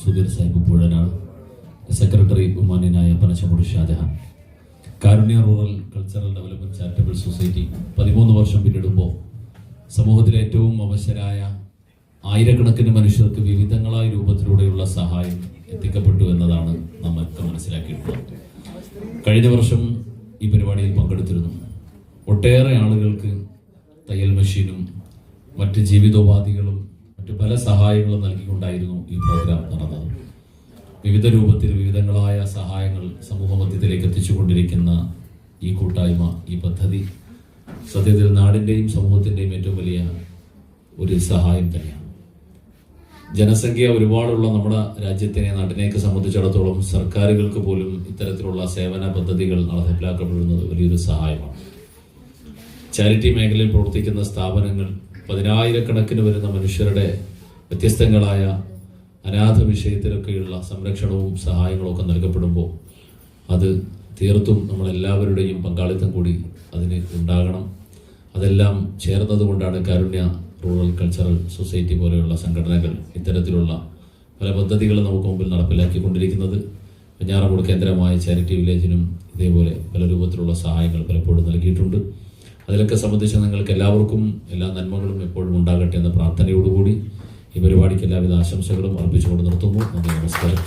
Sudheer Sahib Poozhanad, secretary ബഹുമാന്യനായ Panachamoodu Shajahan. Karunya rural cultural development charitable society 13 വർഷം പിന്നിടുമ്പോൾ സമൂഹത്തിലെ ഏറ്റവും അവശരായ ആയിരക്കണക്കിന് മനുഷ്യർക്ക് വിവിധങ്ങളായ രൂപത്തിലൂടെയുള്ള സഹായം എത്തിക്കപ്പെട്ടു എന്നതാണ് നമ്മൾക്ക് മനസ്സിലാക്കിയിട്ടുള്ളത്. കഴിഞ്ഞ വർഷം ഈ പരിപാടിയിൽ പങ്കെടുത്തിരുന്നു. ഒട്ടേറെ ആളുകൾക്ക് തയ്യൽ മെഷീനും മറ്റ് ജീവിതോപാധികളും മറ്റു പല സഹായങ്ങളും നൽകിക്കൊണ്ടായിരുന്നു ഈ പ്രോഗ്രാം നടന്നത്. വിവിധ രൂപത്തിൽ വിവിധങ്ങളായ സഹായങ്ങൾ സമൂഹ മധ്യത്തിലേക്ക് എത്തിച്ചുകൊണ്ടിരിക്കുന്ന ഈ കൂട്ടായ്മ, ഈ പദ്ധതി സത്യത്തിൽ നാടിൻ്റെയും സമൂഹത്തിൻ്റെയും ഏറ്റവും വലിയ ഒരു സഹായം തന്നെയാണ്. ജനസംഖ്യ ഒരുപാടുള്ള നമ്മുടെ രാജ്യത്തിനെ, നാട്ടിനെയൊക്കെ സംബന്ധിച്ചിടത്തോളം സർക്കാരുകൾക്ക് പോലും ഇത്തരത്തിലുള്ള സേവന പദ്ധതികൾ നടപ്പിലാക്കപ്പെടുന്നത് വലിയൊരു സഹായമാണ്. ചാരിറ്റി മേഖലയിൽ പ്രവർത്തിക്കുന്ന സ്ഥാപനങ്ങൾ 10,000-കണക്കിന് വരുന്ന മനുഷ്യരുടെ വ്യത്യസ്തങ്ങളായ അനാഥ വിഷയത്തിലൊക്കെയുള്ള സംരക്ഷണവും സഹായങ്ങളും ഒക്കെ നൽകപ്പെടുമ്പോൾ അത് തീർത്തും നമ്മളെല്ലാവരുടെയും പങ്കാളിത്തം കൂടി അതിന് ഉണ്ടാകണം. അതെല്ലാം ചേർന്നതുകൊണ്ടാണ് കാരുണ്യ റൂറൽ കൾച്ചറൽ സൊസൈറ്റി പോലെയുള്ള സംഘടനകൾ ഇത്തരത്തിലുള്ള പല പദ്ധതികൾ നമുക്ക് മുമ്പിൽ നടപ്പിലാക്കിക്കൊണ്ടിരിക്കുന്നത്. വെഞ്ഞാറമൂട് കേന്ദ്രമായ ചാരിറ്റി വില്ലേജിനും ഇതേപോലെ പല രൂപത്തിലുള്ള സഹായങ്ങൾ പലപ്പോഴും നൽകിയിട്ടുണ്ട്. അതിലൊക്കെ സംബന്ധിച്ച് നിങ്ങൾക്ക് എല്ലാവർക്കും എല്ലാ നന്മകളും എപ്പോഴും ഉണ്ടാകട്ടെ എന്ന പ്രാർത്ഥനയോടുകൂടി ഈ പരിപാടിക്ക് എല്ലാവിധ ആശംസകളും അർപ്പിച്ചുകൊണ്ട് നിർത്തുന്നു. നന്ദി, നമസ്കാരം.